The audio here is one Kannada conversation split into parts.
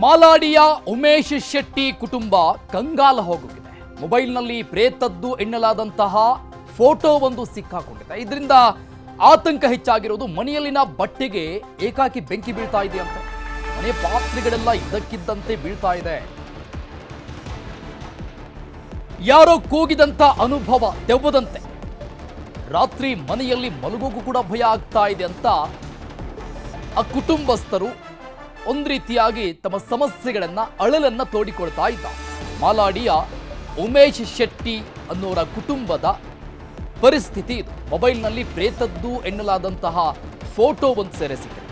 ಮಾಲಾಡಿಯ ಉಮೇಶ್ ಶೆಟ್ಟಿ ಕುಟುಂಬ ಕಂಗಾಲ ಹೋಗುತ್ತಿದೆ. ಮೊಬೈಲ್ನಲ್ಲಿ ಪ್ರೇತದ್ದು ಎನ್ನಲಾದಂತಹ ಫೋಟೋ ಒಂದು ಸಿಕ್ಕಾಕೊಂಡಿದೆ. ಇದರಿಂದ ಆತಂಕ ಹೆಚ್ಚಾಗಿರೋದು. ಮನೆಯಲ್ಲಿನ ಬಟ್ಟೆಗೆ ಏಕಾಕಿ ಬೆಂಕಿ ಬೀಳ್ತಾ ಇದೆ ಅಂತ. ಮನೆ ಪಾತ್ರೆಗಳೆಲ್ಲ ಇದ್ದಕ್ಕಿದ್ದಂತೆ ಬೀಳ್ತಾ ಇದೆ. ಯಾರೋ ಕೂಗಿದಂತ ಅನುಭವ ದೆವ್ವದಂತೆ. ರಾತ್ರಿ ಮನೆಯಲ್ಲಿ ಮಲಗೋಗೂ ಕೂಡ ಭಯ ಆಗ್ತಾ ಇದೆ ಅಂತ ಆ ಕುಟುಂಬಸ್ಥರು ಒಂದು ರೀತಿಯಾಗಿ ತಮ್ಮ ಸಮಸ್ಯೆಗಳನ್ನ ಅಳಲನ್ನ ತೋಡಿಕೊಳ್ತಾ ಇದ್ದಾರೆ. ಮಾಲಾಡಿಯ ಉಮೇಶ್ ಶೆಟ್ಟಿ ಅನ್ನೋರ ಕುಟುಂಬದ ಪರಿಸ್ಥಿತಿ ಇದು. ಮೊಬೈಲ್ನಲ್ಲಿ ಪ್ರೇತದ್ದು ಎನ್ನಲಾದಂತಹ ಫೋಟೋ ಒಂದು ಸೆರೆ ಸಿಕ್ಕಿದೆ.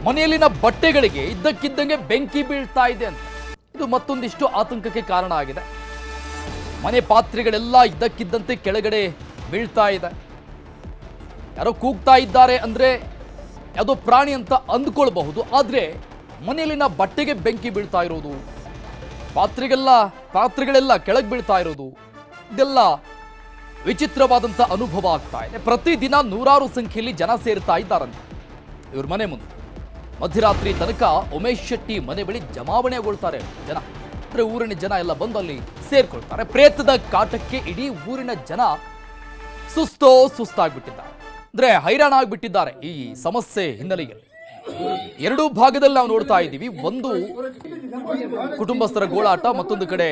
ಮನೆಯಲ್ಲಿನ ಬಟ್ಟೆಗಳಿಗೆ ಇದ್ದಕ್ಕಿದ್ದಂಗೆ ಬೆಂಕಿ ಬೀಳ್ತಾ ಇದೆ ಅಂತ. ಇದು ಮತ್ತೊಂದಿಷ್ಟು ಆತಂಕಕ್ಕೆ ಕಾರಣ ಆಗಿದೆ. ಮನೆ ಪಾತ್ರೆಗಳೆಲ್ಲ ಇದ್ದಕ್ಕಿದ್ದಂತೆ ಕೆಳಗಡೆ ಬೀಳ್ತಾ ಇದೆ. ಯಾರೋ ಕೂಗ್ತಾ ಇದ್ದಾರೆ ಅಂದ್ರೆ ಯಾವುದೋ ಪ್ರಾಣಿ ಅಂತ ಅಂದ್ಕೊಳ್ಬಹುದು. ಆದ್ರೆ ಮನೆಯಲ್ಲಿನ ಬಟ್ಟೆಗೆ ಬೆಂಕಿ ಬೀಳ್ತಾ ಇರೋದು, ಪಾತ್ರೆಗಳೆಲ್ಲ ಕೆಳಗೆ ಬೀಳ್ತಾ ಇರೋದು, ಇದೆಲ್ಲ ವಿಚಿತ್ರವಾದಂಥ ಅನುಭವ ಆಗ್ತಾ ಇದೆ. ಪ್ರತಿದಿನ ನೂರಾರು ಸಂಖ್ಯೆಯಲ್ಲಿ ಜನ ಸೇರ್ತಾ ಇದ್ದಾರಂತೆ ಇವ್ರ ಮನೆ ಮುಂದೆ. ಮಧ್ಯರಾತ್ರಿ ತನಕ ಉಮೇಶ್ ಶೆಟ್ಟಿ ಮನೆ ಬಳಿ ಜಮಾವಣೆಗೊಳ್ತಾರೆ ಜನ. ಅಂದ್ರೆ ಊರಿನ ಜನ ಎಲ್ಲ ಬಂದು ಅಲ್ಲಿ ಸೇರ್ಕೊಳ್ತಾರೆ. ಪ್ರೇತದ ಕಾಟಕ್ಕೆ ಇಡೀ ಊರಿನ ಜನ ಸುಸ್ತಾಗ್ಬಿಟ್ಟಿದ್ದಾರೆ. ಅಂದ್ರೆ ಹೈರಾಣ ಆಗ್ಬಿಟ್ಟಿದ್ದಾರೆ ಈ ಸಮಸ್ಯೆ ಹಿನ್ನೆಲೆಯಲ್ಲಿ. ಎರಡೂ ಭಾಗದಲ್ಲಿ ನಾವು ನೋಡ್ತಾ ಇದ್ದೀವಿ. ಒಂದು ಕುಟುಂಬಸ್ಥರ ಗೋಳಾಟ, ಮತ್ತೊಂದು ಕಡೆ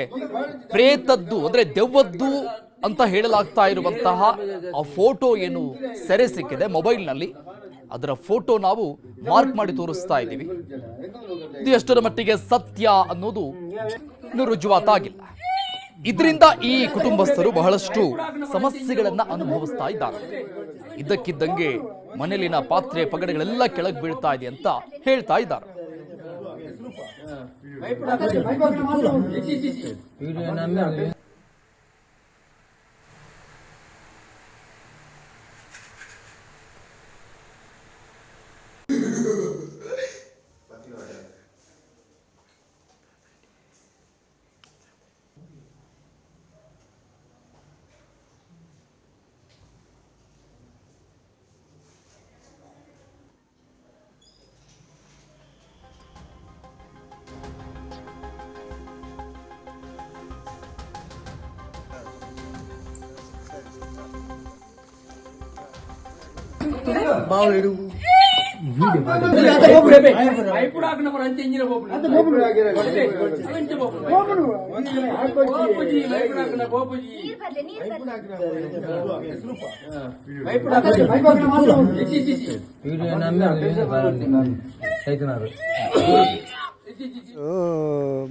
ಪ್ರೇತದ್ದು ಅಂದ್ರೆ ದೆವ್ವದ್ದು ಅಂತ ಹೇಳಲಾಗ್ತಾ ಇರುವಂತಹ ಆ ಫೋಟೋ ಏನು ಸೆರೆ ಸಿಕ್ಕಿದೆ ಮೊಬೈಲ್ನಲ್ಲಿ, ಅದರ ಫೋಟೋ ನಾವು ಮಾರ್ಕ್ ಮಾಡಿ ತೋರಿಸ್ತಾ ಇದ್ದೀವಿ. ಇದು ಎಷ್ಟರ ಮಟ್ಟಿಗೆ ಸತ್ಯ ಅನ್ನೋದು ಇನ್ನು ರುಜುವಾತಾಗಿಲ್ಲ. ಇದರಿಂದ ಈ ಕುಟುಂಬಸ್ಥರು ಬಹಳಷ್ಟು ಸಮಸ್ಯೆಗಳನ್ನ ಅನುಭವಿಸ್ತಾ ಇದ್ದಾರೆ. ಇದ್ದಕ್ಕಿದ್ದಂಗೆ ಮನೆಯಲ್ಲಿನ ಪಾತ್ರೆ ಪಗಡೆಗಳೆಲ್ಲ ಕೆಳಗೆ ಬೀಳ್ತಾ ಇದೆ ಅಂತ ಹೇಳ್ತಾ ಇದ್ದಾರೆ.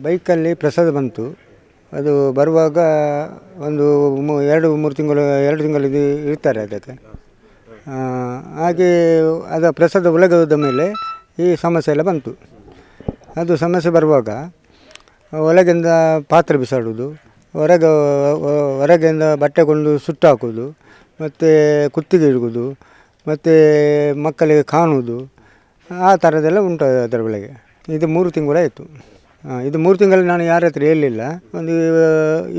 ಬೈಕಲ್ಲಿ ಪ್ರಸಾದ ಬಂತು. ಅದು ಬರುವಾಗ ಒಂದು 2-3 ತಿಂಗಳು ಇರ್ತಾರೆ ಅದಕ್ಕೆ. ಹಾಗೆ ಅದು ಪ್ರಸಾದ ಒಳಗೆ ಹೋದ ಮೇಲೆ ಈ ಸಮಸ್ಯೆ ಎಲ್ಲ ಬಂತು. ಅದು ಸಮಸ್ಯೆ ಬರುವಾಗ ಒಳಗಿಂದ ಪಾತ್ರೆ ಬಿಸಾಡೋದು, ಹೊರಗಿಂದ ಬಟ್ಟೆ ಕೊಂಡು ಸುಟ್ಟು ಹಾಕೋದು, ಮತ್ತು ಕುತ್ತಿಗೆ ಇಡುವುದು, ಮತ್ತು ಮಕ್ಕಳಿಗೆ ಕಾಣುವುದು, ಆ ಥರದ್ದೆಲ್ಲ ಉಂಟು ಅದರ ಒಳಗೆ. ಇದು 3 ತಿಂಗಳಾಯಿತು. ಇದು 3 ತಿಂಗಳಲ್ಲಿ ನಾನು ಯಾರ ಹತ್ರ ಹೇಳಿಲ್ಲ.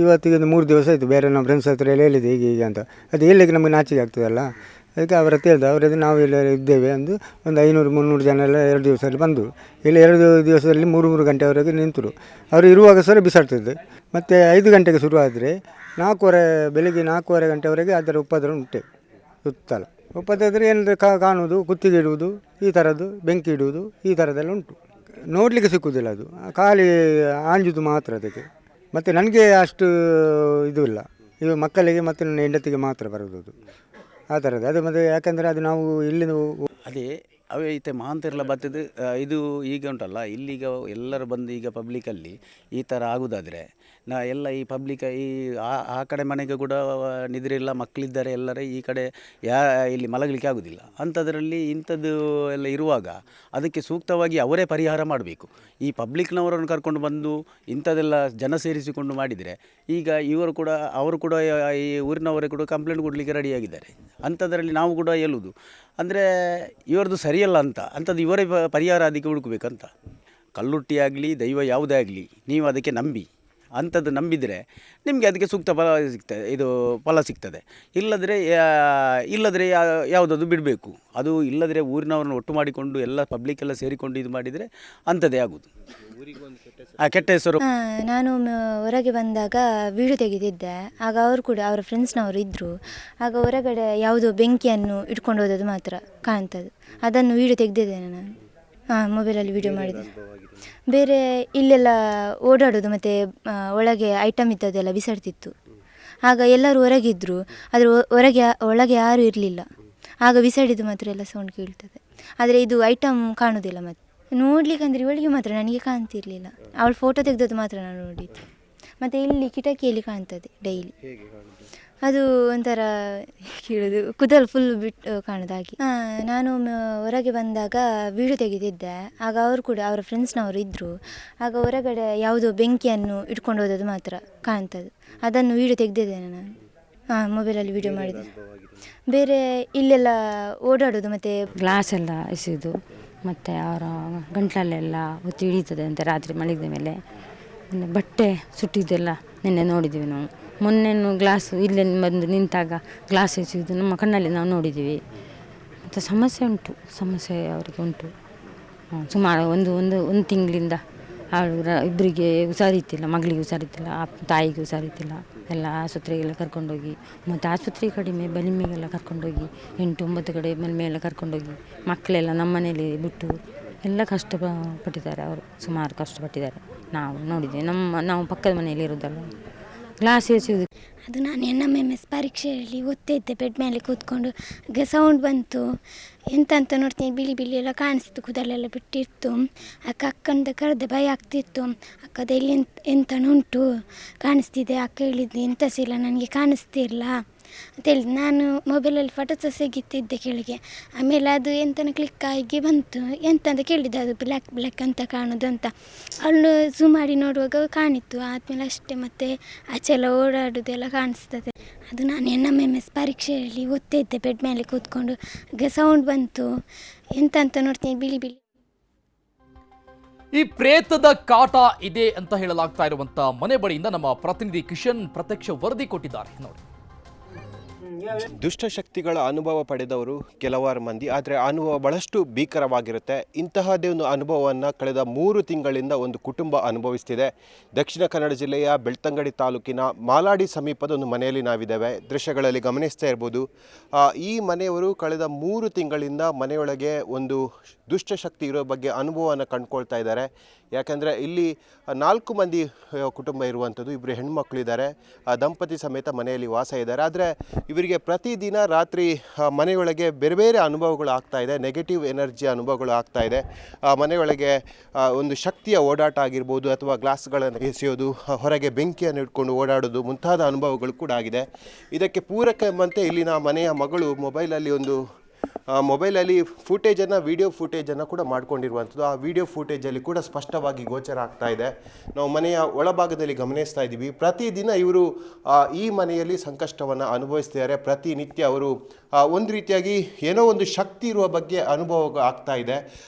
ಇವತ್ತಿಗೆ 3 ದಿವಸ ಆಯಿತು. ಬೇರೆ ನಮ್ಮ ಫ್ರೆಂಡ್ಸ್ ಹತ್ರ ಎಲ್ಲ ಹೇಳಿದೆ ಹೀಗೆ ಅಂತ. ಅದು ಹೇಳಿಕ್ಕೆ ನಮಗೆ ನಾಚಿಕೆ ಆಗ್ತದಲ್ಲ. ಅದಕ್ಕೆ ಅವರ ಹತ್ರ ಹೇಳಿದೆ. ಅವರದ್ದು ನಾವು ಎಲ್ಲ ಇದ್ದೇವೆ ಅಂದು ಒಂದು 500-300 ಜನ ಎಲ್ಲ 2 ದಿವಸದಲ್ಲಿ ಬಂದರು. ಇಲ್ಲಿ 2 ದಿವಸದಲ್ಲಿ 3 ಗಂಟೆವರೆಗೆ ನಿಂತರು. ಅವರು ಇರುವಾಗ ಸಹ ಬಿಸಾಡ್ತಿದ್ದೆ. ಮತ್ತು 5 ಗಂಟೆಗೆ ಶುರು ಆದರೆ ಬೆಳಿಗ್ಗೆ 4:15 ಗಂಟೆವರೆಗೆ ಅದರ ಉಪದ್ರ ಉಂಟೆ ಸುತ್ತಲ. ಉಪದ್ರ ಏನಾದರೆ ಕಾಣುವುದು, ಕುತ್ತಿಗೆ ಇಡುವುದು, ಈ ಥರದ್ದು ಬೆಂಕಿ ಇಡುವುದು, ಈ ಥರದ್ದೆಲ್ಲ ಉಂಟು. ನೋಡಲಿಕ್ಕೆ ಸಿಕ್ಕುವುದಿಲ್ಲ. ಅದು ಖಾಲಿ ಆಂಜುದು ಮಾತ್ರ ಅದಕ್ಕೆ. ಮತ್ತು ನನಗೆ ಅಷ್ಟು ಇದು ಇಲ್ಲ. ಇವು ಮಕ್ಕಳಿಗೆ ಮತ್ತು ನನ್ನ ಹೆಂಡತಿಗೆ ಮಾತ್ರ ಬರೋದು ಅದು, ಆ ಥರದ್ದು. ಅದು ಮತ್ತು ಯಾಕೆಂದರೆ ಅದು ನಾವು ಇಲ್ಲಿಂದ ಅದೇ ಅವೇ ಐತೆ ಮಹಾಂತರೆಲ್ಲ ಬರ್ತದೆ. ಇದು ಈಗ ಉಂಟಲ್ಲ, ಇಲ್ಲಿಗ ಎಲ್ಲರೂ ಬಂದು ಈಗ ಪಬ್ಲಿಕಲ್ಲಿ ಈ ಥರ ಆಗೋದಾದರೆ ಎಲ್ಲ ಈ ಪಬ್ಲಿಕ್ ಆ ಕಡೆ ಮನೆಗೆ ಕೂಡ ನಿದ್ರೆ ಇಲ್ಲ, ಮಕ್ಕಳಿದ್ದಾರೆ ಎಲ್ಲರ ಈ ಕಡೆ ಇಲ್ಲಿ ಮಲಗಲಿಕ್ಕೆ ಆಗೋದಿಲ್ಲ. ಅಂಥದ್ರಲ್ಲಿ ಇಂಥದ್ದು ಎಲ್ಲ ಇರುವಾಗ ಅದಕ್ಕೆ ಸೂಕ್ತವಾಗಿ ಅವರೇ ಪರಿಹಾರ ಮಾಡಬೇಕು. ಈ ಪಬ್ಲಿಕ್ನವರನ್ನು ಕರ್ಕೊಂಡು ಬಂದು ಇಂಥದ್ದೆಲ್ಲ ಜನ ಸೇರಿಸಿಕೊಂಡು ಮಾಡಿದರೆ ಈಗ ಅವರು ಕೂಡ ಈ ಊರಿನವರೇ ಕೂಡ ಕಂಪ್ಲೇಂಟ್ ಕೊಡಲಿಕ್ಕೆ ರೆಡಿಯಾಗಿದ್ದಾರೆ. ಅಂಥದ್ರಲ್ಲಿ ನಾವು ಕೂಡ ಹೇಳುವುದು ಅಂದರೆ ಇವರದ್ದು ಸರಿಯಲ್ಲ ಅಂಥದ್ದು ಇವರೇ ಪರಿಹಾರ ಅದಕ್ಕೆ ಹುಡುಕಬೇಕಂತ. ಕಲ್ಲುಟ್ಟಿ ಆಗಲಿ ದೈವ ಯಾವುದೇ ಆಗಲಿ ನೀವು ಅದಕ್ಕೆ ನಂಬಿ, ಅಂಥದ್ದು ನಂಬಿದರೆ ನಿಮಗೆ ಅದಕ್ಕೆ ಸೂಕ್ತ ಫಲ ಸಿಗ್ತದೆ, ಇದು ಫಲ ಸಿಗ್ತದೆ. ಇಲ್ಲದ್ರೆ ಯಾವುದಾದ್ರು ಬಿಡಬೇಕು. ಅದು ಇಲ್ಲದ್ರೆ ಊರಿನವ್ರನ್ನ ಒಟ್ಟು ಮಾಡಿಕೊಂಡು ಎಲ್ಲ ಪಬ್ಲಿಕ್ ಎಲ್ಲ ಸೇರಿಕೊಂಡು ಇದು ಮಾಡಿದರೆ ಅಂಥದ್ದೇ ಆಗೋದು. ಕೆಟ್ಟ ಹೆಸರು. ನಾನು ಹೊರಗೆ ಬಂದಾಗ ವೀಡಿಯೋ ತೆಗೆದಿದ್ದೆ. ಆಗ ಅವರು ಕೂಡ ಅವರ ಫ್ರೆಂಡ್ಸ್ನವರು ಇದ್ದರು. ಆಗ ಹೊರಗಡೆ ಯಾವುದೋ ಬೆಂಕಿಯನ್ನು ಇಟ್ಕೊಂಡು ಹೋದದ್ದು ಮಾತ್ರ ಕಾಣ್ತದೆ. ಅದನ್ನು ವೀಡಿಯೋ ತೆಗೆದಿದ್ದೇನೆ ನಾನು. ಮೊಬೈಲಲ್ಲಿ ವೀಡಿಯೋ ಮಾಡಿದೆ. ಬೇರೆ ಇಲ್ಲೆಲ್ಲ ಓಡಾಡೋದು ಮತ್ತು ಒಳಗೆ ಐಟಮ್ ಇದ್ದದ್ದೆಲ್ಲ ಬಿಸಾಡ್ತಿತ್ತು. ಆಗ ಎಲ್ಲರೂ ಹೊರಗಿದ್ದರು, ಆದರೆ ಒಳಗೆ ಯಾರೂ ಇರಲಿಲ್ಲ. ಆಗ ಬಿಸಾಡಿದ್ದು ಮಾತ್ರ ಎಲ್ಲ ಸೌಂಡ್ ಕೇಳ್ತದೆ, ಆದರೆ ಇದು ಐಟಮ್ ಕಾಣೋದಿಲ್ಲ. ಮತ್ತು ನೋಡ್ಲಿಕ್ಕೆ ಅಂದರೆ ಇವಳಿಗೆ ಮಾತ್ರ, ನನಗೆ ಕಾಣ್ತಿರ್ಲಿಲ್ಲ. ಅವಳು ಫೋಟೋ ತೆಗೆದದ್ದು ಮಾತ್ರ ನಾನು ನೋಡಿದ್ದು. ಮತ್ತು ಇಲ್ಲಿ ಕಿಟಕಿಯಲ್ಲಿ ಕಾಣ್ತದೆ ಡೈಲಿ. ಅದು ಒಂಥರ ಕೇಳೋದು ಕೂದಲು ಫುಲ್ ಬಿಟ್ಟು ಕಾಣೋದು ಹಾಗೆ. ನಾನು ಹೊರಗೆ ಬಂದಾಗ ವೀಡಿಯೋ ತೆಗೆದಿದ್ದೆ. ಆಗ ಅವರು ಕೂಡ ಅವರ ಫ್ರೆಂಡ್ಸ್ನವರು ಇದ್ದರು. ಆಗ ಹೊರಗಡೆ ಯಾವುದೋ ಬೆಂಕಿಯನ್ನು ಇಟ್ಕೊಂಡು ಹೋದದ್ದು ಮಾತ್ರ ಕಾಣ್ತದೆ. ಅದನ್ನು ವೀಡಿಯೋ ತೆಗೆದಿದ್ದೇನೆ ನಾನು. ಮೊಬೈಲಲ್ಲಿ ವೀಡಿಯೋ ಮಾಡಿದೆ. ಬೇರೆ ಇಲ್ಲೆಲ್ಲ ಓಡಾಡೋದು ಮತ್ತು ಗ್ಲಾಸ್ ಎಲ್ಲ ಎಸೆಯೋದು, ಮತ್ತು ಅವರ ಗಂಟಲಲ್ಲೆಲ್ಲ ಒತ್ತಿ ಹಿಡಿತದೆ ಅಂತ ರಾತ್ರಿ ಮಲಗಿದ ಮೇಲೆ. ಬಟ್ಟೆ ಸುಟ್ಟಿದ್ದೆಲ್ಲ ನಿನ್ನೆ ನೋಡಿದ್ದೀವಿ ನಾವು. ಮೊನ್ನೆನೂ ಗ್ಲಾಸು ಇಲ್ಲೇ ಬಂದು ನಿಂತಾಗ ಗ್ಲಾಸ್ ಎಸೆಯೋದು ನಮ್ಮ ಕಣ್ಣಲ್ಲಿ ನಾವು ನೋಡಿದ್ದೀವಿ. ಮತ್ತು ಸಮಸ್ಯೆ ಅವರಿಗೆ ಉಂಟು. ಸುಮಾರು ಒಂದು ತಿಂಗಳಿಂದ ಇಬ್ಬರಿಗೆ ಹುಷಾರಿತ್ತಿಲ್ಲ, ಮಗಳಿಗೆ ಹುಷಾರಿತ್ತಿಲ್ಲ, ತಾಯಿಗೆ ಹುಷಾರಿತ್ತಿಲ್ಲ. ಎಲ್ಲ ಆಸ್ಪತ್ರೆಗೆಲ್ಲ ಕರ್ಕೊಂಡೋಗಿ, ಮತ್ತು ಆಸ್ಪತ್ರೆ ಕಡಿಮೆ ಬಲಿಮೆಗೆಲ್ಲ ಕರ್ಕೊಂಡೋಗಿ 8-9 ಕಡೆ ಮೇಲೆ ಕರ್ಕೊಂಡೋಗಿ ಮಕ್ಕಳೆಲ್ಲ ನಮ್ಮ ಮನೇಲಿ ಬಿಟ್ಟು ಎಲ್ಲ ಕಷ್ಟಪಟ್ಟಿದ್ದಾರೆ. ಅವರು ಸುಮಾರು ಕಷ್ಟಪಟ್ಟಿದ್ದಾರೆ. ನಾವು ನೋಡಿದ್ದೀವಿ, ನಾವು ಪಕ್ಕದ ಮನೆಯಲ್ಲಿ ಇರೋದಲ್ಲ. ಗ್ಲಾಸ್ ಎಸೆಯೋದು ಅದು ನಾನು NMMS ಪರೀಕ್ಷೆಯಲ್ಲಿ ಓದ್ತಿದ್ದೆ ಬೆಡ್ ಮೇಲೆ ಕೂತ್ಕೊಂಡು. ಆಗ ಸೌಂಡ್ ಬಂತು. ಎಂತ ಅಂತ ನೋಡ್ತೀನಿ, ಬಿಳಿ ಎಲ್ಲ ಕಾಣಿಸ್ತು, ಕೂದಲೆಲ್ಲ ಬಿಟ್ಟಿತ್ತು. ಅಕ್ಕಂದ ಕರೆದೆ, ಭಯ ಆಗ್ತಿತ್ತು. ಅಕ್ಕದಲ್ಲಿ ಎಂತನುಂಟು ಕಾಣಿಸ್ತಿದೆ. ಅಕ್ಕ ಹೇಳಿದ್ದು ಎಂತ ಸಹ ಇಲ್ಲ, ನನಗೆ ಕಾಣಿಸ್ತಿಲ್ಲ ಅಂತ ಹೇಳಿದ್ದು. ನಾನು ಮೊಬೈಲಲ್ಲಿ ಫೋಟೋ ಸಹ ತೆಗಿತಿದ್ದೆ ಕೆಳಗೆ. ಆಮೇಲೆ ಅದು ಎಂತನ ಕ್ಲಿಕ್ ಆಗಿ ಬಂತು. ಎಂತ ಅಂತ ಕೇಳಿದ್ದೆ, ಅದು ಬ್ಲ್ಯಾಕ್ ಅಂತ ಕಾಣೋದು ಅಂತ. ಅವಳು ಝೂಮ್ ಮಾಡಿ ನೋಡುವಾಗ ಕಾಣಿತ್ತು. ಆದಮೇಲೆ ಅಷ್ಟೇ. ಮತ್ತು ಆಚೆಲ್ಲ ಓಡಾಡೋದೆಲ್ಲ ಕಾಣಿಸ್ತದೆ. ಅದು ನಾನು NMMS ಪರೀಕ್ಷೆಯಲ್ಲಿ ಓದ್ತಿದ್ದೆ ಬೆಡ್ ಮೇಲೆ ಕೂತ್ಕೊಂಡು. ಆಗ ಸೌಂಡ್ ಬಂತು. ಎಂತ ಅಂತ ನೋಡ್ತೀನಿ, ಬಿಳಿ ಈ ಪ್ರೇತದ ಕಾಟ ಇದೆ ಅಂತ ಹೇಳಲಾಗ್ತಾ ಇರುವಂತ ಮನೆ ಬಳಿಯಿಂದ ನಮ್ಮ ಪ್ರತಿನಿಧಿ ಕಿಶನ್ ಪ್ರತ್ಯಕ್ಷ ವರದಿ ಕೊಟ್ಟಿದ್ದಾರೆ ನೋಡಿ. ದುಷ್ಟಶಕ್ತಿಗಳ ಅನುಭವ ಪಡೆದವರು ಕೆಲವಾರು ಮಂದಿ, ಆದರೆ ಅನುಭವ ಬಹಳಷ್ಟು ಭೀಕರವಾಗಿರುತ್ತೆ. ಇಂತಹದೇ ಒಂದು ಅನುಭವವನ್ನು ಕಳೆದ 3 ತಿಂಗಳಿಂದ ಒಂದು ಕುಟುಂಬ ಅನುಭವಿಸ್ತಿದೆ. ದಕ್ಷಿಣ ಕನ್ನಡ ಜಿಲ್ಲೆಯ ಬೆಳ್ತಂಗಡಿ ತಾಲೂಕಿನ ಮಾಲಾಡಿ ಸಮೀಪದ ಒಂದು ಮನೆಯಲ್ಲಿ ನಾವಿದ್ದೇವೆ. ದೃಶ್ಯಗಳಲ್ಲಿ ಗಮನಿಸ್ತಾ ಇರ್ಬೋದು. ಈ ಮನೆಯವರು ಕಳೆದ 3 ತಿಂಗಳಿಂದ ಮನೆಯೊಳಗೆ ಒಂದು ದುಷ್ಟಶಕ್ತಿ ಇರೋ ಬಗ್ಗೆ ಅನುಭವವನ್ನು ಕಂಡುಕೊಳ್ತಾ ಇದ್ದಾರೆ. ಯಾಕಂದರೆ ಇಲ್ಲಿ 4 ಮಂದಿ ಕುಟುಂಬ ಇರುವಂಥದ್ದು. 2 ಹೆಣ್ಮಕ್ಳಿದ್ದಾರೆ, ದಂಪತಿ ಸಮೇತ ಮನೆಯಲ್ಲಿ ವಾಸ ಇದ್ದಾರೆ. ಆದರೆ ಇವರಿಗೆ ಪ್ರತಿದಿನ ರಾತ್ರಿ ಮನೆಯೊಳಗೆ ಬೇರೆ ಅನುಭವಗಳು ಆಗ್ತಾ ಇದೆ. ನೆಗೆಟಿವ್ ಎನರ್ಜಿ ಅನುಭವಗಳು ಆಗ್ತಾ ಇದೆ. ಮನೆಯೊಳಗೆ ಒಂದು ಶಕ್ತಿಯ ಓಡಾಟ ಆಗಿರ್ಬೋದು, ಅಥವಾ ಗ್ಲಾಸ್ಗಳನ್ನು ಎಸೆಯೋದು, ಹೊರಗೆ ಬೆಂಕಿಯನ್ನು ಇಟ್ಕೊಂಡು ಓಡಾಡೋದು, ಮುಂತಾದ ಅನುಭವಗಳು ಕೂಡ ಆಗಿದೆ. ಇದಕ್ಕೆ ಪೂರಕ ಎಂಬಂತೆ ಇಲ್ಲಿನ ಮನೆಯ ಮಗಳು ಮೊಬೈಲಲ್ಲಿ ವಿಡಿಯೋ ಫುಟೇಜನ್ನು ಕೂಡ ಮಾಡ್ಕೊಂಡಿರುವಂಥದ್ದು. ಆ ವಿಡಿಯೋ ಫುಟೇಜಲ್ಲಿ ಕೂಡ ಸ್ಪಷ್ಟವಾಗಿ ಗೋಚರ ಆಗ್ತಾ ಇದೆ. ನಾವು ಮನೆಯ ಒಳಭಾಗದಲ್ಲಿ ಗಮನಿಸ್ತಾ ಇದ್ದೀವಿ. ಪ್ರತಿದಿನ ಇವರು ಈ ಮನೆಯಲ್ಲಿ ಸಂಕಷ್ಟವನ್ನು ಅನುಭವಿಸ್ತಿದ್ದಾರೆ. ಪ್ರತಿನಿತ್ಯ ಅವರು ಒಂದು ರೀತಿಯಾಗಿ ಏನೋ ಒಂದು ಶಕ್ತಿ ಇರುವ ಬಗ್ಗೆ ಅನುಭವ ಆಗ್ತಾ ಇದೆ.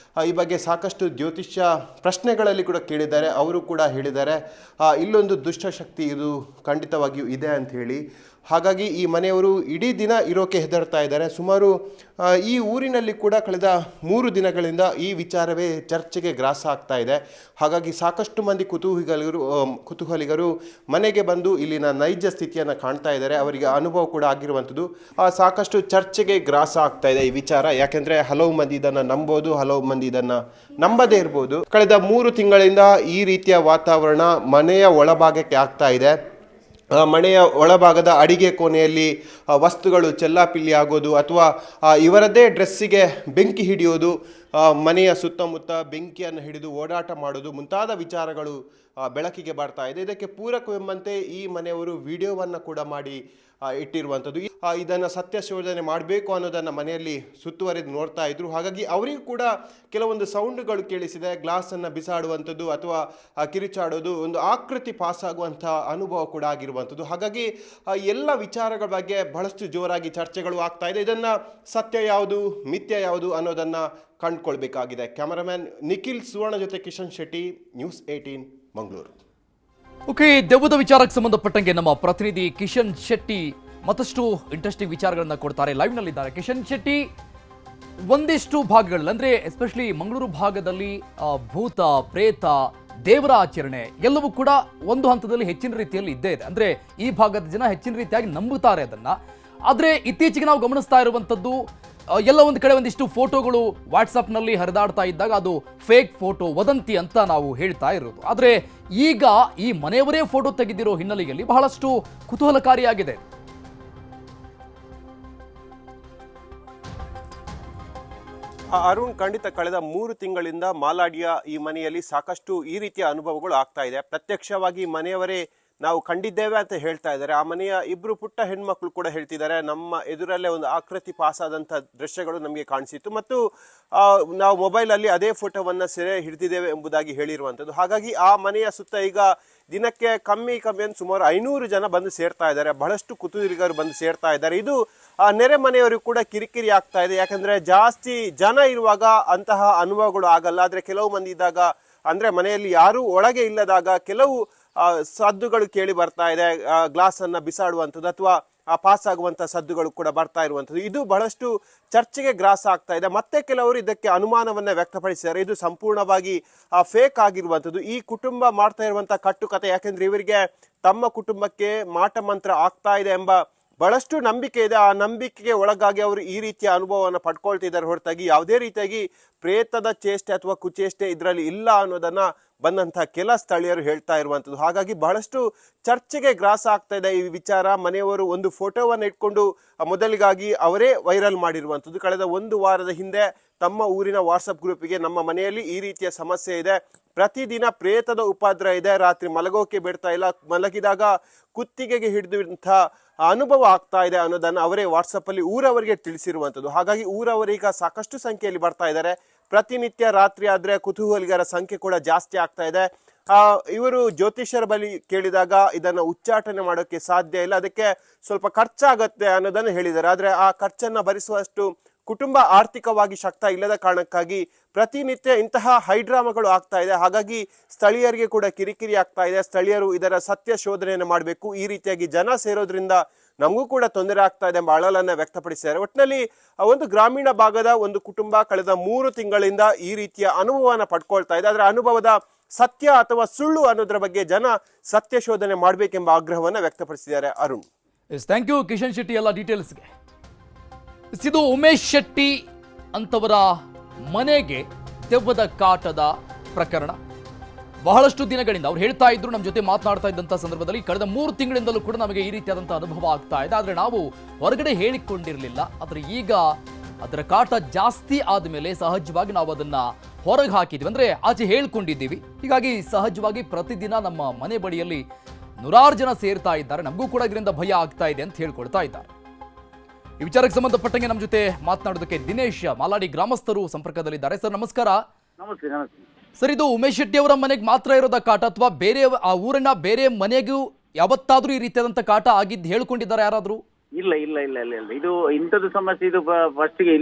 ಈ ಬಗ್ಗೆ ಸಾಕಷ್ಟು ಜ್ಯೋತಿಷ್ಯ ಪ್ರಶ್ನೆಗಳಲ್ಲಿ ಕೂಡ ಕೇಳಿದ್ದಾರೆ. ಅವರು ಕೂಡ ಹೇಳಿದ್ದಾರೆ ಇಲ್ಲೊಂದು ದುಷ್ಟಶಕ್ತಿ ಇದು ಖಂಡಿತವಾಗಿಯೂ ಇದೆ ಅಂತ ಹೇಳಿ. ಹಾಗಾಗಿ ಈ ಮನೆಯವರು ಇಡೀ ದಿನ ಇರೋಕೆ ಹೆದರ್ತಾ ಇದ್ದಾರೆ. ಸುಮಾರು ಈ ಊರಿನಲ್ಲಿ ಕೂಡ ಕಳೆದ 3 ದಿನಗಳಿಂದ ಈ ವಿಚಾರವೇ ಚರ್ಚೆಗೆ ಗ್ರಾಸ ಆಗ್ತಾ ಇದೆ. ಹಾಗಾಗಿ ಸಾಕಷ್ಟು ಮಂದಿ ಕುತೂಹಲಿಗರು ಮನೆಗೆ ಬಂದು ಇಲ್ಲಿನ ನೈಜ ಸ್ಥಿತಿಯನ್ನು ಕಾಣ್ತಾ ಇದ್ದಾರೆ. ಅವರಿಗೆ ಅನುಭವ ಕೂಡ ಆಗಿರುವಂಥದ್ದು. ಸಾಕಷ್ಟು ಚರ್ಚೆಗೆ ಗ್ರಾಸ ಆಗ್ತಾ ಇದೆ ಈ ವಿಚಾರ. ಯಾಕೆಂದರೆ ಹಲವು ಮಂದಿ ಇದನ್ನು ನಂಬೋದು, ಹಲವು ಮಂದಿ ಇದನ್ನು ನಂಬದೇ ಇರ್ಬೋದು. ಕಳೆದ 3 ತಿಂಗಳಿಂದ ಈ ರೀತಿಯ ವಾತಾವರಣ ಮನೆಯ ಒಳಭಾಗಕ್ಕೆ ಆಗ್ತಾ ಇದೆ. ಮನೆಯ ಒಳಭಾಗದ ಅಡಿಗೆ ಕೋಣೆಯಲ್ಲಿ ವಸ್ತುಗಳು ಚೆಲ್ಲಾಪಿಲ್ಲಿ ಆಗೋದು, ಅಥವಾ ಇವರದ್ದೇ ಡ್ರೆಸ್ಸಿಗೆ ಬೆಂಕಿ ಹಿಡಿಯೋದು, ಮನೆಯ ಸುತ್ತಮುತ್ತ ಬೆಂಕಿಯನ್ನು ಹಿಡಿದು ಓಡಾಟ ಮಾಡೋದು, ಮುಂತಾದ ವಿಚಾರಗಳು ಬೆಳಕಿಗೆ ಬರ್ತಾ ಇದೆ. ಇದಕ್ಕೆ ಪೂರಕವೆಂಬಂತೆ ಈ ಮನೆಯವರು ವಿಡಿಯೋವನ್ನು ಕೂಡ ಮಾಡಿ ಇಟ್ಟಿರುವಂಥದ್ದು. ಇದನ್ನು ಸತ್ಯಶೋಧನೆ ಮಾಡಬೇಕು ಅನ್ನೋದನ್ನು ಮನೆಯಲ್ಲಿ ಸುತ್ತುವರೆದು ನೋಡ್ತಾ ಇದ್ರು. ಹಾಗಾಗಿ ಅವರಿಗೂ ಕೂಡ ಕೆಲವೊಂದು ಸೌಂಡ್ಗಳು ಕೇಳಿಸಿದೆ. ಗ್ಲಾಸನ್ನು ಬಿಸಾಡುವಂಥದ್ದು ಅಥವಾ ಕಿರುಚಾಡೋದು, ಒಂದು ಆಕೃತಿ ಪಾಸಾಗುವಂಥ ಅನುಭವ ಕೂಡ ಆಗಿರುವಂಥದ್ದು. ಹಾಗಾಗಿ ಎಲ್ಲ ವಿಚಾರಗಳ ಬಗ್ಗೆ ಬಹಳಷ್ಟು ಜೋರಾಗಿ ಚರ್ಚೆಗಳು ಆಗ್ತಾ ಇದೆ. ಇದನ್ನು ಸತ್ಯ ಯಾವುದು ಮಿಥ್ಯ ಯಾವುದು ಅನ್ನೋದನ್ನು ಕಂಡುಕೊಳ್ಬೇಕಾಗಿದೆ. ಕ್ಯಾಮರಾಮ್ಯಾನ್ ನಿಖಿಲ್ ಸುವರ್ಣ ಜೊತೆ ಕಿಶನ್ ಶೆಟ್ಟಿ, ನ್ಯೂಸ್ 18 ಮಂಗಳೂರು. ಓಕೆ, ದೆವ್ವದ ವಿಚಾರಕ್ಕೆ ಸಂಬಂಧಪಟ್ಟಂಗೆ ನಮ್ಮ ಪ್ರತಿನಿಧಿ ಕಿಶನ್ ಶೆಟ್ಟಿ ಮತ್ತಷ್ಟು ಇಂಟ್ರೆಸ್ಟಿಂಗ್ ವಿಚಾರಗಳನ್ನ ಕೊಡ್ತಾರೆ. ಲೈವ್ ನಲ್ಲಿದ್ದಾರೆ ಕಿಶನ್ ಶೆಟ್ಟಿ. ಒಂದಿಷ್ಟು ಭಾಗಗಳಲ್ಲಿ ಅಂದ್ರೆ ಎಸ್ಪೆಷಲಿ ಮಂಗಳೂರು ಭಾಗದಲ್ಲಿ ಭೂತ ಪ್ರೇತ ದೇವರ ಆಚರಣೆ ಎಲ್ಲವೂ ಕೂಡ ಒಂದು ಹಂತದಲ್ಲಿ ಹೆಚ್ಚಿನ ರೀತಿಯಲ್ಲಿ ಇದ್ದೇ ಇದೆ. ಅಂದ್ರೆ ಈ ಭಾಗದ ಜನ ಹೆಚ್ಚಿನ ರೀತಿಯಾಗಿ ನಂಬುತ್ತಾರೆ ಅದನ್ನ. ಆದ್ರೆ ಇತ್ತೀಚೆಗೆ ನಾವು ಗಮನಿಸ್ತಾ ಇರುವಂತದ್ದು ಎಲ್ಲ ಒಂದು ಕಡೆ ಒಂದಿಷ್ಟು ಫೋಟೋಗಳು ವಾಟ್ಸಪ್ನಲ್ಲಿ ಹರಿದಾಡ್ತಾ ಇದ್ದಾಗ ಅದು ಫೇಕ್ ಫೋಟೋ, ವದಂತಿ ಅಂತ ನಾವು ಹೇಳ್ತಾ ಇರೋದು. ಆದ್ರೆ ಈಗ ಈ ಮನೆಯವರೇ ಫೋಟೋ ತೆಗೆದಿರೋ ಹಿನ್ನೆಲೆಯಲ್ಲಿ ಬಹಳಷ್ಟು ಕುತೂಹಲಕಾರಿಯಾಗಿದೆ. ಅರುಣ್, ಖಂಡಿತ ಕಳೆದ 3 ತಿಂಗಳಿಂದ ಮಾಲಾಡಿಯ ಈ ಮನೆಯಲ್ಲಿ ಸಾಕಷ್ಟು ಈ ರೀತಿಯ ಅನುಭವಗಳು ಆಗ್ತಾ ಇದೆ. ಪ್ರತ್ಯಕ್ಷವಾಗಿ ಮನೆಯವರೇ ನಾವು ಕಂಡಿದ್ದೇವೆ ಅಂತ ಹೇಳ್ತಾ ಇದ್ದಾರೆ. ಆ ಮನೆಯ 2 ಪುಟ್ಟ ಹೆಣ್ಮಕ್ಳು ಕೂಡ ಹೇಳ್ತಿದ್ದಾರೆ, ನಮ್ಮ ಎದುರಲ್ಲೇ ಒಂದು ಆಕೃತಿ ಪಾಸಾದಂಥ ದೃಶ್ಯಗಳು ನಮಗೆ ಕಾಣಿಸಿತ್ತು ಮತ್ತು ನಾವು ಮೊಬೈಲಲ್ಲಿ ಅದೇ ಫೋಟೋವನ್ನು ಸೆರೆ ಹಿಡಿದಿದ್ದೇವೆ ಎಂಬುದಾಗಿ ಹೇಳಿರುವಂಥದ್ದು. ಹಾಗಾಗಿ ಆ ಮನೆಯ ಸುತ್ತ ಈಗ ದಿನಕ್ಕೆ ಕಮ್ಮಿ ಅಂತ ಸುಮಾರು 500 ಜನ ಬಂದು ಸೇರ್ತಾ ಇದ್ದಾರೆ. ಬಹಳಷ್ಟು ಕುತೂಹಲಿಗರು ಬಂದು ಸೇರ್ತಾ ಇದ್ದಾರೆ. ಇದು ನೆರೆ ಮನೆಯವರಿಗೂ ಕೂಡ ಕಿರಿಕಿರಿ ಆಗ್ತಾ ಇದೆ. ಯಾಕಂದ್ರೆ ಜಾಸ್ತಿ ಜನ ಇರುವಾಗ ಅಂತಹ ಅನುಭವಗಳು ಆಗಲ್ಲ. ಆದ್ರೆ ಕೆಲವು ಮಂದಿ ಇದ್ದಾಗ, ಅಂದ್ರೆ ಮನೆಯಲ್ಲಿ ಯಾರೂ ಒಳಗೆ ಇಲ್ಲದಾಗ ಕೆಲವು ಸದ್ದುಗಳು ಕೇಳಿ ಬರ್ತಾ ಇದೆ. ಗ್ಲಾಸ್ ಅನ್ನ ಬಿಸಾಡುವಂಥದ್ದು ಅಥವಾ ಪಾಸ್ ಆಗುವಂತಹ ಸದ್ದುಗಳು ಕೂಡ ಬರ್ತಾ ಇರುವಂಥದ್ದು. ಇದು ಬಹಳಷ್ಟು ಚರ್ಚೆಗೆ ಗ್ರಾಸ ಆಗ್ತಾ ಇದೆ. ಮತ್ತೆ ಕೆಲವರು ಇದಕ್ಕೆ ಅನುಮಾನವನ್ನ ವ್ಯಕ್ತಪಡಿಸಿದ್ದಾರೆ, ಇದು ಸಂಪೂರ್ಣವಾಗಿ ಫೇಕ್ ಆಗಿರುವಂಥದ್ದು. ಈ ಕುಟುಂಬ ಮಾಡ್ತಾ ಇರುವಂತಹ ಕಟ್ಟುಕತೆ, ಯಾಕೆಂದ್ರೆ ಇವರಿಗೆ ತಮ್ಮ ಕುಟುಂಬಕ್ಕೆ ಮಾಟ ಮಂತ್ರ ಆಗ್ತಾ ಇದೆ ಎಂಬ ಬಹಳಷ್ಟು ನಂಬಿಕೆ ಇದೆ. ಆ ನಂಬಿಕೆಗೆ ಒಳಗಾಗಿ ಅವರು ಈ ರೀತಿಯ ಅನುಭವವನ್ನು ಪಡ್ಕೊಳ್ತಿದ್ದಾರೆ ಹೊರತಾಗಿ ಯಾವುದೇ ರೀತಿಯಾಗಿ ಪ್ರೇತದ ಚೇಷ್ಟೆ ಅಥವಾ ಕುಚೇಷ್ಟೆ ಇದರಲ್ಲಿ ಇಲ್ಲ ಅನ್ನೋದನ್ನ ಬಂದಂತಹ ಕೆಲ ಸ್ಥಳೀಯರು ಹೇಳ್ತಾ ಇರುವಂಥದ್ದು. ಹಾಗಾಗಿ ಬಹಳಷ್ಟು ಚರ್ಚೆಗೆ ಗ್ರಾಸ ಆಗ್ತಾ ಇದೆ ಈ ವಿಚಾರ. ಮನೆಯವರು ಒಂದು ಫೋಟೋವನ್ನು ಇಟ್ಕೊಂಡು ಮೊದಲಿಗಾಗಿ ಅವರೇ ವೈರಲ್ ಮಾಡಿರುವಂಥದ್ದು. ಕಳೆದ 1 ವಾರದ ಹಿಂದೆ ತಮ್ಮ ಊರಿನ ವಾಟ್ಸಪ್ ಗ್ರೂಪಿಗೆ, ನಮ್ಮ ಮನೆಯಲ್ಲಿ ಈ ರೀತಿಯ ಸಮಸ್ಯೆ ಇದೆ, ಪ್ರತಿದಿನ ಪ್ರೇತದ ಉಪದ್ರ ಇದೆ, ರಾತ್ರಿ ಮಲಗೋಕೆ ಬಿಡ್ತಾ ಇಲ್ಲ, ಮಲಗಿದಾಗ ಕುತ್ತಿಗೆಗೆ ಹಿಡಿದಂಥ ಅನುಭವ ಆಗ್ತಾ ಇದೆ ಅನ್ನೋದನ್ನು ಅವರೇ ವಾಟ್ಸಪ್ ಅಲ್ಲಿ ಊರವರಿಗೆ ತಿಳಿಸಿರುವಂಥದ್ದು. ಹಾಗಾಗಿ ಊರವರೀಗ ಸಾಕಷ್ಟು ಸಂಖ್ಯೆಯಲ್ಲಿ ಬರ್ತಾ ಇದ್ದಾರೆ. ಪ್ರತಿನಿತ್ಯ ರಾತ್ರಿ ಆದ್ರೆ ಕುತೂಹಲಿಗರ ಸಂಖ್ಯೆ ಕೂಡ ಜಾಸ್ತಿ ಆಗ್ತಾ ಇದೆ. ಇವರು ಜ್ಯೋತಿಷ್ಯರ ಬಳಿ ಕೇಳಿದಾಗ ಇದನ್ನ ಉಚ್ಚಾಟನೆ ಮಾಡೋಕೆ ಸಾಧ್ಯ ಇಲ್ಲ, ಅದಕ್ಕೆ ಸ್ವಲ್ಪ ಖರ್ಚಾಗತ್ತೆ ಅನ್ನೋದನ್ನು ಹೇಳಿದ್ದಾರೆ. ಆದ್ರೆ ಆ ಖರ್ಚನ್ನ ಭರಿಸುವಷ್ಟು ಕುಟುಂಬ ಆರ್ಥಿಕವಾಗಿ ಶಕ್ತ ಇಲ್ಲದ ಕಾರಣಕ್ಕಾಗಿ ಪ್ರತಿನಿತ್ಯ ಇಂತಹ ಹೈಡ್ರಾಮಾಗಳು ಆಗ್ತಾ ಇದೆ. ಹಾಗಾಗಿ ಸ್ಥಳೀಯರಿಗೆ ಕೂಡ ಕಿರಿಕಿರಿ ಆಗ್ತಾ ಇದೆ. ಸ್ಥಳೀಯರು ಇದರ ಸತ್ಯ ಶೋಧನೆಯನ್ನು ಮಾಡಬೇಕು. ಈ ರೀತಿಯಾಗಿ ಜನ ಸೇರೋದ್ರಿಂದ ನಮಗೂ ಕೂಡ ತೊಂದರೆ ಆಗ್ತಾ ಇದೆ ಎಂಬ ಅಳಲನ್ನ ವ್ಯಕ್ತಪಡಿಸಿದ್ದಾರೆ. ಒಟ್ಟಿನಲ್ಲಿ ಒಂದು ಗ್ರಾಮೀಣ ಭಾಗದ ಒಂದು ಕುಟುಂಬ ಕಳೆದ 3 ತಿಂಗಳಿಂದ ಈ ರೀತಿಯ ಅನುಭವನ ಪಡ್ಕೊಳ್ತಾ ಇದೆ. ಅದರ ಅನುಭವದ ಸತ್ಯ ಅಥವಾ ಸುಳ್ಳು ಅನ್ನೋದ್ರ ಬಗ್ಗೆ ಜನ ಸತ್ಯ ಶೋಧನೆ ಮಾಡಬೇಕೆಂಬ ಆಗ್ರಹವನ್ನ ವ್ಯಕ್ತಪಡಿಸಿದ್ದಾರೆ. ಅರುಣ್, ಥ್ಯಾಂಕ್ ಯು ಕಿಶನ್ ಶೆಟ್ಟಿ ಎಲ್ಲ ಡೀಟೇಲ್ಸ್ಗೆ. ಇದು ಉಮೇಶ್ ಶೆಟ್ಟಿ ಅಂತವರ ಮನೆಗೆ ದೆವ್ವದ ಕಾಟದ ಪ್ರಕರಣ. ಬಹಳಷ್ಟು ದಿನಗಳಿಂದ ಅವ್ರು ಹೇಳ್ತಾ ಇದ್ರು, ನಮ್ಮ ಜೊತೆ ಮಾತನಾಡ್ತಾ ಇದ್ದಂಥ ಸಂದರ್ಭದಲ್ಲಿ ಕಳೆದ 3 ತಿಂಗಳಿಂದಲೂ ಕೂಡ ನಮಗೆ ಈ ರೀತಿಯಾದಂಥ ಅನುಭವ ಆಗ್ತಾ ಇದೆ, ಆದರೆ ನಾವು ಹೊರಗಡೆ ಹೇಳಿಕೊಂಡಿರಲಿಲ್ಲ. ಆದರೆ ಈಗ ಅದರ ಕಾಟ ಜಾಸ್ತಿ ಆದಮೇಲೆ ಸಹಜವಾಗಿ ನಾವು ಅದನ್ನ ಹೊರಗೆ ಹಾಕಿದ್ವಿ, ಅಂದ್ರೆ ಆಚೆ ಹೇಳ್ಕೊಂಡಿದ್ದೀವಿ. ಹೀಗಾಗಿ ಸಹಜವಾಗಿ ಪ್ರತಿದಿನ ನಮ್ಮ ಮನೆ ಬಳಿಯಲ್ಲಿ 100 ಜನ ಸೇರ್ತಾ ಇದ್ದಾರೆ, ನಮಗೂ ಕೂಡ ಇದರಿಂದ ಭಯ ಆಗ್ತಾ ಇದೆ ಅಂತ ಹೇಳ್ಕೊಳ್ತಾ ಇದ್ದಾರೆ. ಈ ವಿಚಾರಕ್ಕೆ ಸಂಬಂಧಪಟ್ಟಂಗೆ ನಮ್ಮ ಜೊತೆ ಮಾತನಾಡೋದಕ್ಕೆ ದಿನೇಶ್, ಮಾಲಾಡಿ ಗ್ರಾಮಸ್ಥರು ಸಂಪರ್ಕದಲ್ಲಿದ್ದಾರೆ. ಸರ್ ನಮಸ್ಕಾರ. ನಮಸ್ತೆ. ನಮಸ್ತೆ ಸರ್, ಇದು ಉಮೇಶ್ ಶೆಟ್ಟಿ ಅವರ ಮನೆಗೆ ಮಾತ್ರ ಇರೋದ ಕಾಟ ಅಥವಾ ಬೇರೆ ಆ ಊರಿನ ಬೇರೆ ಮನೆಗೂ ಯಾವತ್ತಾದ್ರೂ ಈ ರೀತಿಯಾದಂಥ ಕಾಟ ಆಗಿದ್ದು ಹೇಳ್ಕೊಂಡಿದ್ದಾರೆ ಯಾರಾದ್ರೂ? ಇಲ್ಲ ಇಲ್ಲ ಇಲ್ಲ ಇಲ್ಲ ಇಲ್ಲ ಇದು ಇಂಥದ್ದು ಸಮಸ್ಯೆ ಇದು ಫಸ್ಟಿಗೆ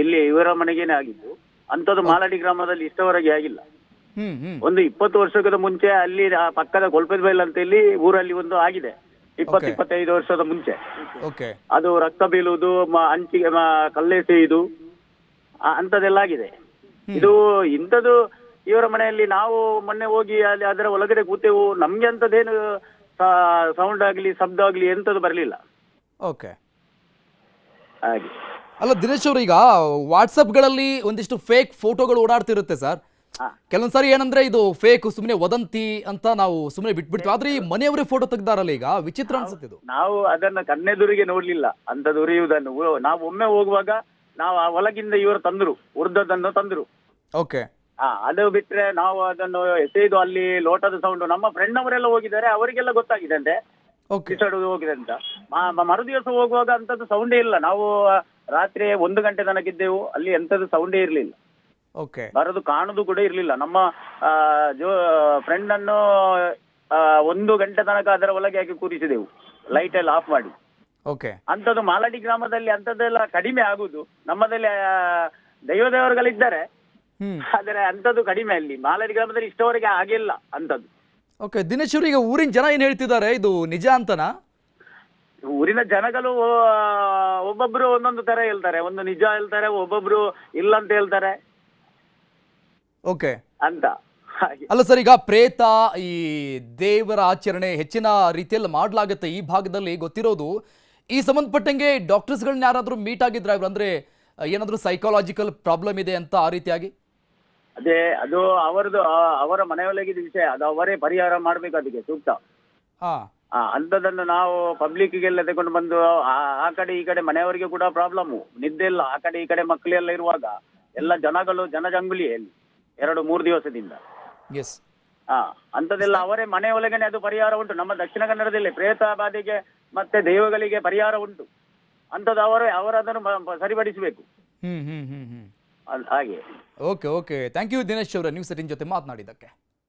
ಇಲ್ಲಿ ಇವರ ಮನೆಗೇನೆ ಆಗಿದ್ದು. ಅಂಥದ್ದು ಮಾಲಾಡಿ ಗ್ರಾಮದಲ್ಲಿ ಇಷ್ಟವರೆಗೆ ಆಗಿಲ್ಲ. ಒಂದು 20 ವರ್ಷದ ಮುಂಚೆ ಅಲ್ಲಿ ಪಕ್ಕದ ಕೊಲ್ಪದ ಬೈಲ್ ಅಂತ ಇಲ್ಲಿ ಊರಲ್ಲಿ ಒಂದು ಆಗಿದೆ, 20-25 ವರ್ಷದ ಮುಂಚೆ. ಅದು ರಕ್ತ ಬೀಳುವುದು, ಅಂಚಿಗೆ ಕಲ್ಲೆಸೆಯುವುದು ಅಂಥದ್ದೆಲ್ಲ ಆಗಿದೆ. ಇದು ಇಂಥದ್ದು ಇವರ ಮನೆಯಲ್ಲಿ ನಾವು ಮೊನ್ನೆ ಹೋಗಿ ಅಲ್ಲಿ ಅದರ ಒಳಗಡೆ ಕೂತೆವು. ನಮ್ಗೆ ಅಂತದೇನು ಸೌಂಡ್ ಆಗ್ಲಿ ಶಬ್ದ ಆಗ್ಲಿ ಎಂತದ್ದು ಬರಲಿಲ್ಲ. ಹಾಗೆ ಅಲ್ಲ ದಿನೇಶ್ ಅವರು, ಈಗ ವಾಟ್ಸಪ್ಗಳಲ್ಲಿ ಒಂದಿಷ್ಟು ಫೇಕ್ ಫೋಟೋಗಳು ಓಡಾಡ್ತಿರುತ್ತೆ ಸರ್. ಕೆಲವೊಂದ್ಸಾರಿ ಏನಂದ್ರೆ ಇದು ಫೇಕ್, ಸುಮ್ಮನೆ ವದಂತಿ ಅಂತ ನಾವು ಸುಮ್ಮನೆ ಬಿಟ್ಬಿಡ್ತೀವಿ. ಆದ್ರೆ ಈ ಮನೆಯವರೇ ಫೋಟೋ ತೆಗ್ದಾರಲ್ಲ, ಈಗ ವಿಚಿತ್ರ ಅನ್ಸುತ್ತೆ ಇದು. ನಾವು ಅದನ್ನ ಕಣ್ಣೆದುರಿಗೆ ನೋಡ್ಲಿಲ್ಲ ಅಂತದ್ದು ಉರಿಯುವುದನ್ನು. ನಾವು ಒಮ್ಮೆ ಹೋಗುವಾಗ ನಾವು ಆ ಒಳಗಿಂದ ಇವರು ತಂದ್ರು, ಉರ್ದದನ್ನು ತಂದ್ರು. ಅದು ಬಿಟ್ರೆ ನಾವು ಅದನ್ನು ಎಸೆದು ಅಲ್ಲಿ ಲೋಟದ ಸೌಂಡ್, ನಮ್ಮ ಫ್ರೆಂಡ್ ಅವರೆಲ್ಲ ಹೋಗಿದ್ದಾರೆ, ಅವರಿಗೆಲ್ಲ ಗೊತ್ತಾಗಿದೆ ಅಂತೆ ಬಿಸಾಡುವುದು ಹೋಗಿದೆ ಅಂತ. ಮರುದಿವಸ ಹೋಗುವಾಗ ಅಂತದ್ದು ಸೌಂಡೇ ಇಲ್ಲ. ನಾವು ರಾತ್ರಿ 1 ಗಂಟೆ ತನಕ ಇದ್ದೆವು, ಅಲ್ಲಿ ಎಂತದ್ದು ಸೌಂಡೇ ಇರ್ಲಿಲ್ಲ, ಬರೋದು ಕಾಣುದು ಕೂಡ ಇರ್ಲಿಲ್ಲ. ನಮ್ಮ ಫ್ರೆಂಡ್ ಅನ್ನು 1 ಗಂಟೆ ತನಕ ಅದರ ಒಳಗೆ ಹಾಕಿ ಕೂರಿಸಿದೆವು, ಲೈಟ್ ಎಲ್ಲ ಆಫ್ ಮಾಡಿ. ಅಂತದ್ದು ಮಾಲಾಡಿ ಗ್ರಾಮದಲ್ಲಿ ಅಂತದ್ದೆಲ್ಲ ಕಡಿಮೆ ಆಗುದು. ನಮ್ಮದಲ್ಲಿ ದೇವರುಗಳಿದ್ದಾರೆ, ಆದರೆ ಅಂತದ್ದು ಕಡಿಮೆ. ಅಲ್ಲಿ ಮಾಲಾಡಿ ಗ್ರಾಮದಲ್ಲಿ ಇಷ್ಟವರೆಗೆ ಆಗಿಲ್ಲ ಅಂತದ್ದು. ಓಕೆ ದಿನೇಶ್ ಅವರು, ಈಗ ಊರಿನ ಜನ ಏನು ಹೇಳ್ತಿದ್ದಾರೆ, ಇದು ನಿಜ ಅಂತನಾ? ಊರಿನ ಜನಗಳು ಒಬ್ಬೊಬ್ರು ಒಂದೊಂದು ತರ ಹೇಳ್ತಾರೆ. ಒಂದು ನಿಜ ಹೇಳ್ತಾರೆ, ಒಬ್ಬೊಬ್ರು ಇಲ್ಲ ಅಂತ ಹೇಳ್ತಾರೆ ಓಕೆ ಅಂತ ಹಾಗೆ. ಅಲ್ಲ ಸರ್, ಈಗ ಪ್ರೇತ ಈ ದೇವರ ಆಚರಣೆ ಹೆಚ್ಚಿನ ರೀತಿಯಲ್ಲಿ ಮಾಡಲಾಗುತ್ತೆ ಈ ಭಾಗದಲ್ಲಿ ಗೊತ್ತಿರೋದು. ಈ ಸಂಬಂಧಪಟ್ಟಂಗೆ ಡಾಕ್ಟರ್ಸ್ಗಳನ್ನ ಯಾರಾದರೂ ಮೀಟ್ ಆಗಿದ್ರ ಇವ್ರು? ಅಂದ್ರೆ ಏನಾದರೂ ಸೈಕಾಲಜಿಕಲ್ ಪ್ರಾಬ್ಲಮ್ ಇದೆ ಅಂತ ಆ ರೀತಿಯಾಗಿ? ಅದೇ ಅದು ಅವರದು ಅವರ ಮನೆಯೊಳಗಿದ ವಿಷಯ, ಅದು ಅವರೇ ಪರಿಹಾರ ಮಾಡ್ಬೇಕು ಅದಕ್ಕೆ ಸೂಕ್ತ. ಹಾ ಅಂಥದ್ದನ್ನು ನಾವು ಪಬ್ಲಿಕ್ಗೆಲ್ಲ ತಗೊಂಡು ಬಂದು ಆ ಕಡೆ ಈ ಕಡೆ ಮನೆಯವರಿಗೆ ಕೂಡ ಪ್ರಾಬ್ಲಮ್, ನಿದ್ದೆ ಇಲ್ಲ, ಆ ಕಡೆ ಈ ಕಡೆ ಮಕ್ಕಳೆಲ್ಲ ಇರುವಾಗ ಎಲ್ಲ ಜನಗಳು ಜನಜಂಗುಳಿಯಲ್ಲಿ 2-3 ದಿವಸದಿಂದ. ಎಸ್. ಅಂಥದ್ದೆಲ್ಲ ಅವರೇ ಮನೆಯೊಳಗನೆ ಅದು ಪರಿಹಾರ ಉಂಟು. ನಮ್ಮ ದಕ್ಷಿಣ ಕನ್ನಡದಲ್ಲಿ ಪ್ರೇತ ಬಾಧೆಗೆ ಮತ್ತೆ ದೈವಗಳಿಗೆ ಪರಿಹಾರ ಉಂಟು. ಅಂಥದ್ದು ಅವರದನ್ನು ಸರಿಪಡಿಸಬೇಕು. ಹ್ಮ್ ಹ್ಮ್ ಹ್ಮ್ ಹ್ಮ್ ಹಾಗೆ. Okay okay, thank you Dinesh ಅವರೇ, ನ್ಯೂಸ್ 18 ಜೊತೆ ಮಾತನಾಡಿದ್ದಕ್ಕೆ.